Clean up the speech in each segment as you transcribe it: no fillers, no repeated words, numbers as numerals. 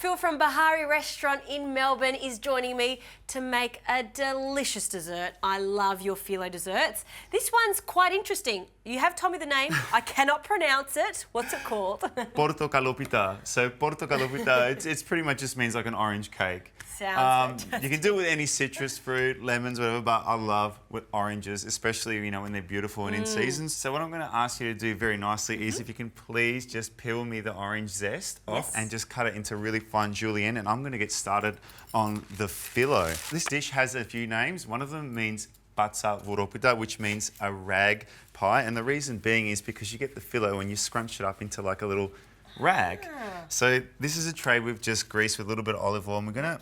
Phil from Bahari Restaurant in Melbourne is joining me to make a delicious dessert. I love your Fillo desserts. This one's quite interesting. You have told me the name. I cannot pronounce it. What's it called? Portokalopita. So Portokalopita, it's pretty much just means like an orange cake. Sounds You can do it with any citrus fruit, lemons, whatever, but I love with oranges, especially, you know, when they're beautiful and in season. So what I'm going to ask you to do very nicely is if you can please just peel me the orange zest off and just cut it into really fine julienne, and I'm going to get started on the Fillo. This dish has a few names. One of them means Portokalopita, which means a rag pie, and the reason being is because you get the Fillo and you scrunch it up into like a little rag. So this is a tray we've just greased with a little bit of olive oil, and we're going to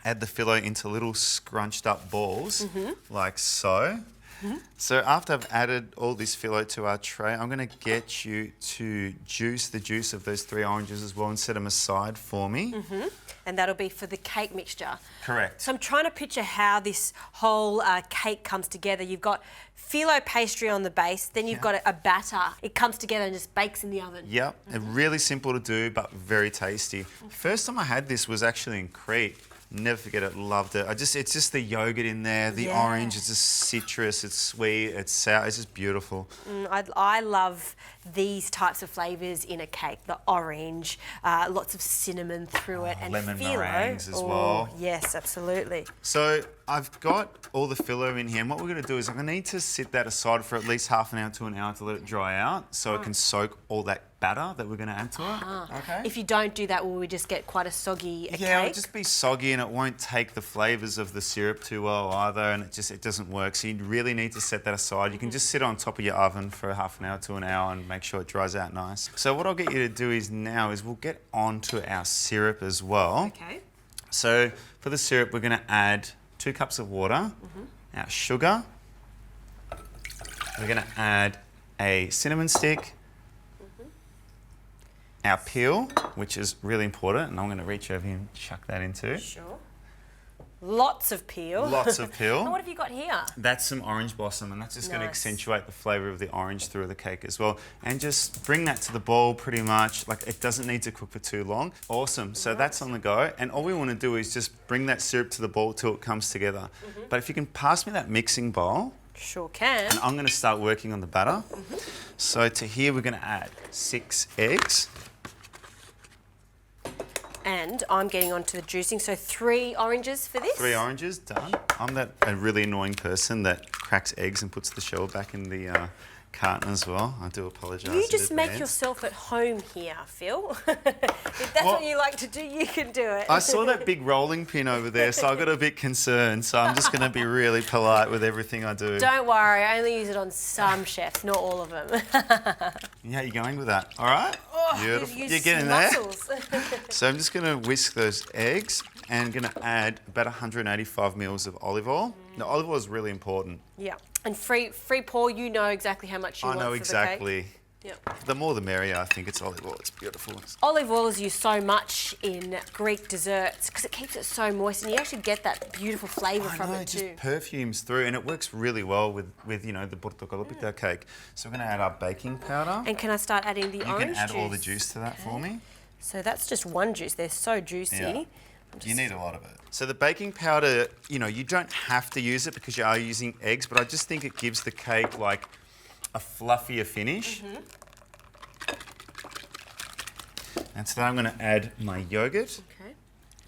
add the Fillo into little scrunched up balls, like so. So after I've added all this Fillo to our tray, I'm going to get you to juice the juice of those 3 oranges as well and set them aside for me. And that'll be for the cake mixture. Correct. So I'm trying to picture how this whole cake comes together. You've got Fillo pastry on the base, then you've got a batter. It comes together and just bakes in the oven. Yep, and really simple to do, but very tasty. First time I had this was actually in Crete. Never forget it, loved it. It's just the yogurt in there, the orange, it's just citrus, it's sweet, it's sour, it's just beautiful. I love these types of flavours in a cake. The orange, lots of cinnamon through it, and lemon Fillo. meringues as well. Yes, absolutely. So I've got all the Fillo in here, and what we're going to do is I'm going to need to sit that aside for at least half an hour to an hour to let it dry out so it can soak all that batter that we're going to add to it. Okay. If you don't do that, will we just get quite a soggy cake? Yeah, it'll just be soggy and it won't take the flavours of the syrup too well either, and it doesn't work. So you really need to set that aside. You can just sit on top of your oven for half an hour to an hour and make sure it dries out nice. So what I'll get you to do is we'll get onto our syrup as well. Okay. So for the syrup, we're going to add 2 cups of water, our sugar. We're going to add a cinnamon stick, our peel, which is really important, and I'm going to reach over here and chuck that into. Sure. Lots of peel. Lots of peel. And what have you got here? That's some orange blossom, and that's just going to accentuate the flavour of the orange through the cake as well. And just bring that to the bowl pretty much. Like, it doesn't need to cook for too long. Awesome. So that's on the go. And all we want to do is just bring that syrup to the bowl till it comes together. But if you can pass me that mixing bowl. Sure can. And I'm going to start working on the batter. So to here, we're going to add 6 eggs. And I'm getting onto the juicing, so 3 oranges for this? 3 oranges, done. I'm a really annoying person that cracks eggs and puts the shell back in the carton as well. I do apologise. You just make yourself at home here, Phil. If that's what you like to do, you can do it. I saw that big rolling pin over there, so I got a bit concerned. So I'm just going to be really polite with everything I do. Don't worry, I only use it on some chefs, not all of them. Yeah, you're going with that. All right. Oh, beautiful. You're getting muscles. there. So I'm just going to whisk those eggs and going to add about 185 mils of olive oil. Now, olive oil is really important. Yeah. And free pour, you know exactly how much you want for the cake. I know exactly. Yep. The more the merrier, I think. It's olive oil. It's beautiful. Olive oil is used so much in Greek desserts because it keeps it so moist, and you actually get that beautiful flavour from it too. It just perfumes through, and it works really well with you know, the Portokalopita cake. So we're going to add our baking powder. And can I start adding the orange juice? You can add all the juice to that for me. So that's just one juice. They're so juicy. Yeah. You need a lot of it. So the baking powder, you know, you don't have to use it because you are using eggs, but I just think it gives the cake like a fluffier finish. And so then I'm going to add my yogurt. Okay.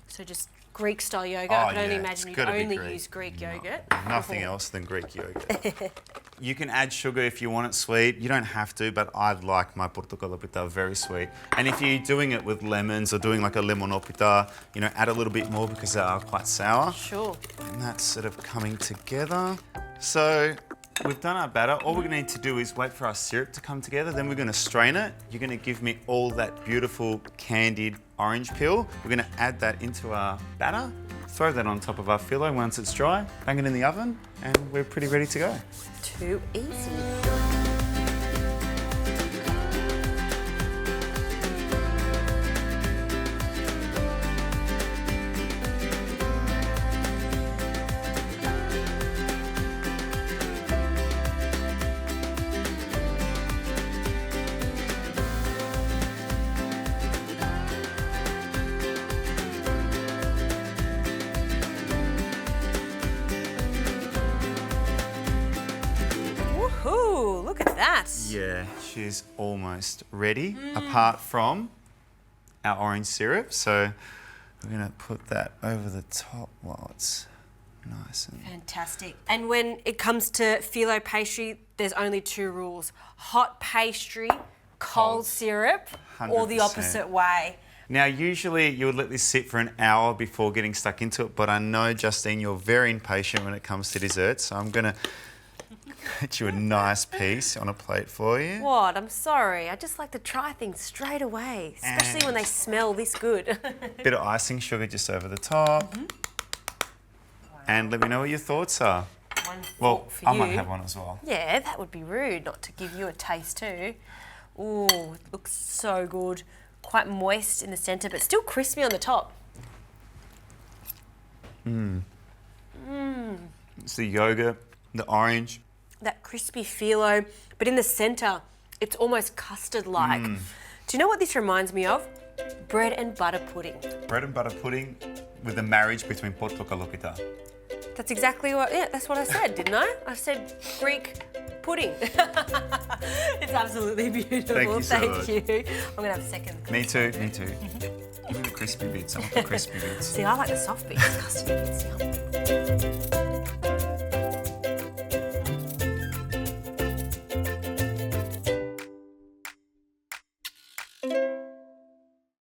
So just Greek style yogurt. I can only imagine you only use Greek yogurt. Nothing else than Greek yogurt. You can add sugar if you want it sweet. You don't have to, but I like my Portokalopita very sweet. And if you're doing it with lemons or doing like a limonopita, you know, add a little bit more because they are quite sour. Sure. And that's sort of coming together. So we've done our batter. All we're going to need to do is wait for our syrup to come together. Then we're going to strain it. You're going to give me all that beautiful candied orange peel. We're going to add that into our batter. Throw that on top of our Fillo once it's dry. Bang it in the oven, and we're pretty ready to go. Too easy. Yeah, she's almost ready, apart from our orange syrup. So we're going to put that over the top while it's nice. And Fantastic. And when it comes to phyllo pastry, there's only 2 rules. Hot pastry, cold syrup, or the 100%. opposite way. Now, usually you would let this sit for an hour before getting stuck into it, but I know, Justine, you're very impatient when it comes to desserts, so I'm going to get you a nice piece on a plate for you. What? I'm sorry. I just like to try things straight away, especially when they smell this good. Bit of icing sugar just over the top. And let me know what your thoughts are. One Well, fork for I you. might have one as well. Yeah, that would be rude not to give you a taste too. Ooh, it looks so good. Quite moist in the centre, but still crispy on the top. It's the yogurt, the orange. That crispy phyllo, but in the centre, it's almost custard-like. Do you know what this reminds me of? Bread and butter pudding. Bread and butter pudding with a marriage between Portokalopita. That's exactly what, yeah, that's what I said, didn't I? I said Greek pudding. It's absolutely beautiful. Thank you so much. you. I'm going to have a second. Me too, me too. Give me the crispy bits. I want the crispy bits. See, I like the soft bits, custard bits. Yum.